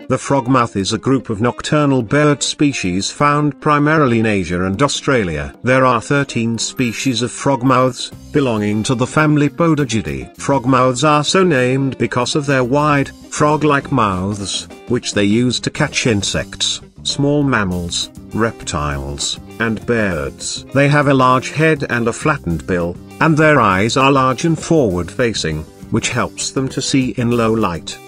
The frogmouth is a group of nocturnal bird species found primarily in Asia and Australia. There are 13 species of frogmouths, belonging to the family Podagidae. Frogmouths are so named because of their wide, frog-like mouths, which they use to catch insects, small mammals, reptiles, and birds. They have a large head and a flattened bill, and their eyes are large and forward-facing, which helps them to see in low light.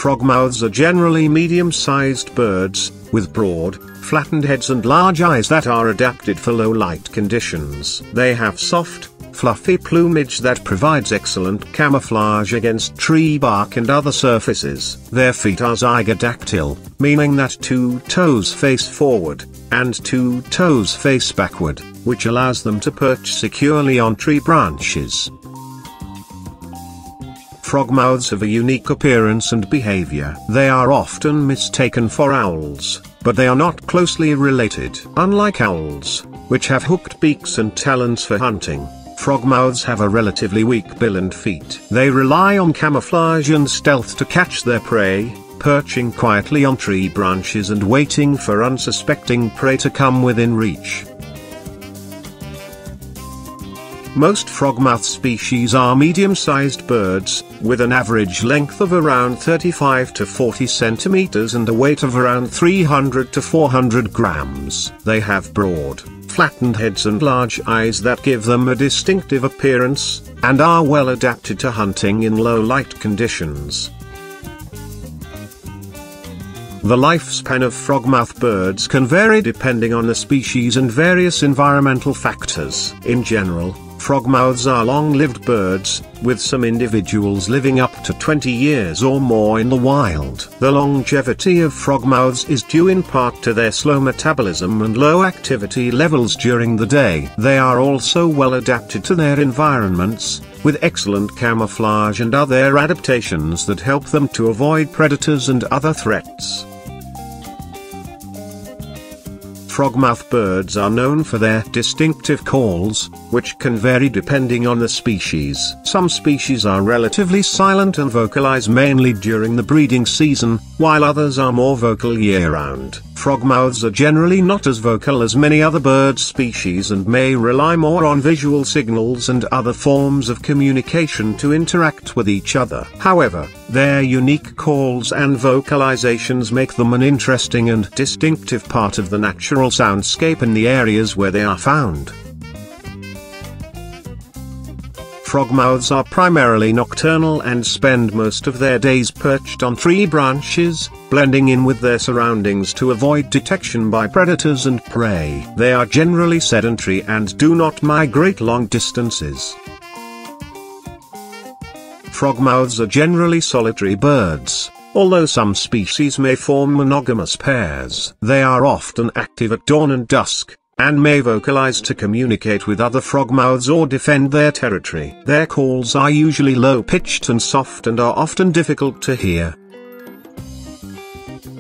Frogmouths are generally medium-sized birds, with broad, flattened heads and large eyes that are adapted for low-light conditions. They have soft, fluffy plumage that provides excellent camouflage against tree bark and other surfaces. Their feet are zygodactyl, meaning that 2 toes face forward, and 2 toes face backward, which allows them to perch securely on tree branches. Frogmouths have a unique appearance and behavior. They are often mistaken for owls, but they are not closely related. Unlike owls, which have hooked beaks and talons for hunting, frogmouths have a relatively weak bill and feet. They rely on camouflage and stealth to catch their prey, perching quietly on tree branches and waiting for unsuspecting prey to come within reach. Most frogmouth species are medium-sized birds, with an average length of around 35 to 40 centimeters and a weight of around 300 to 400 grams. They have broad, flattened heads and large eyes that give them a distinctive appearance, and are well adapted to hunting in low-light conditions. The lifespan of frogmouth birds can vary depending on the species and various environmental factors. In general, frogmouths are long-lived birds, with some individuals living up to 20 years or more in the wild. The longevity of frogmouths is due in part to their slow metabolism and low activity levels during the day. They are also well adapted to their environments, with excellent camouflage and other adaptations that help them to avoid predators and other threats. Frogmouth birds are known for their distinctive calls, which can vary depending on the species. Some species are relatively silent and vocalize mainly during the breeding season, while others are more vocal year-round. Frogmouths are generally not as vocal as many other bird species and may rely more on visual signals and other forms of communication to interact with each other. However, their unique calls and vocalizations make them an interesting and distinctive part of the natural soundscape in the areas where they are found. Frogmouths are primarily nocturnal and spend most of their days perched on tree branches, blending in with their surroundings to avoid detection by predators and prey. They are generally sedentary and do not migrate long distances. Frogmouths are generally solitary birds, although some species may form monogamous pairs. They are often active at dawn and dusk, and may vocalize to communicate with other frogmouths or defend their territory. Their calls are usually low-pitched and soft and are often difficult to hear.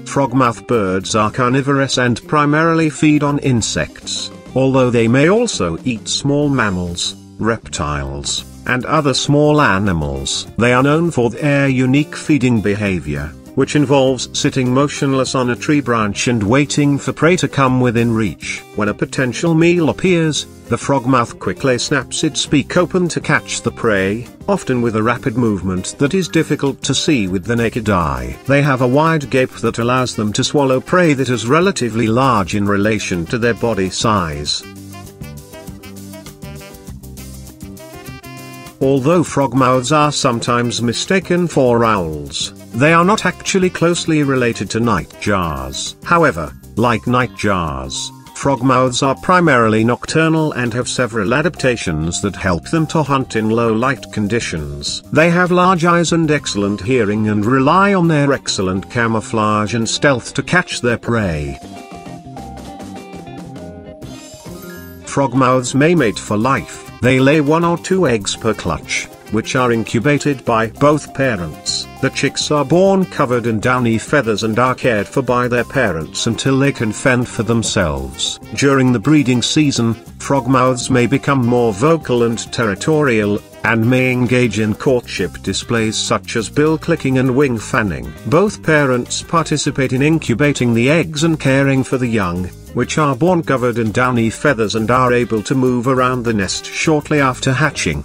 Frogmouth birds are carnivorous and primarily feed on insects, although they may also eat small mammals, reptiles, and other small animals. They are known for their unique feeding behavior, which involves sitting motionless on a tree branch and waiting for prey to come within reach. When a potential meal appears, the frogmouth quickly snaps its beak open to catch the prey, often with a rapid movement that is difficult to see with the naked eye. They have a wide gape that allows them to swallow prey that is relatively large in relation to their body size. Although frogmouths are sometimes mistaken for owls, they are not actually closely related to nightjars. However, like nightjars, frogmouths are primarily nocturnal and have several adaptations that help them to hunt in low-light conditions. They have large eyes and excellent hearing and rely on their excellent camouflage and stealth to catch their prey. Frogmouths may mate for life. They lay 1 or 2 eggs per clutch, which are incubated by both parents. The chicks are born covered in downy feathers and are cared for by their parents until they can fend for themselves. During the breeding season, frogmouths may become more vocal and territorial, and may engage in courtship displays such as bill clicking and wing fanning. Both parents participate in incubating the eggs and caring for the young, which are born covered in downy feathers and are able to move around the nest shortly after hatching.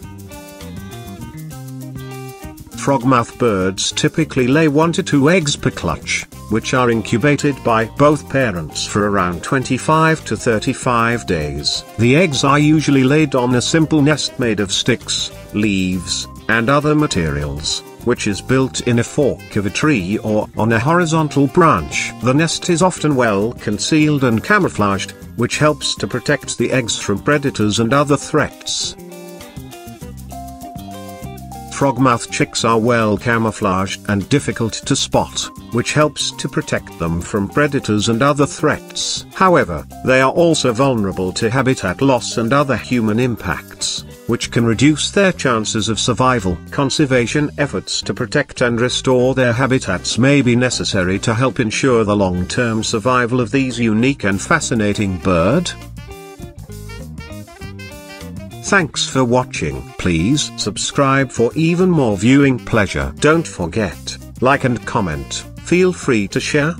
Frogmouth birds typically lay 1 to 2 eggs per clutch, which are incubated by both parents for around 25 to 35 days. The eggs are usually laid on a simple nest made of sticks, leaves, and other materials, which is built in a fork of a tree or on a horizontal branch. The nest is often well concealed and camouflaged, which helps to protect the eggs from predators and other threats. Frogmouth chicks are well camouflaged and difficult to spot, which helps to protect them from predators and other threats. However, they are also vulnerable to habitat loss and other human impacts, which can reduce their chances of survival. Conservation efforts to protect and restore their habitats may be necessary to help ensure the long-term survival of these unique and fascinating birds. Thanks for watching. Please subscribe for even more viewing pleasure. Don't forget, like and comment. Feel free to share.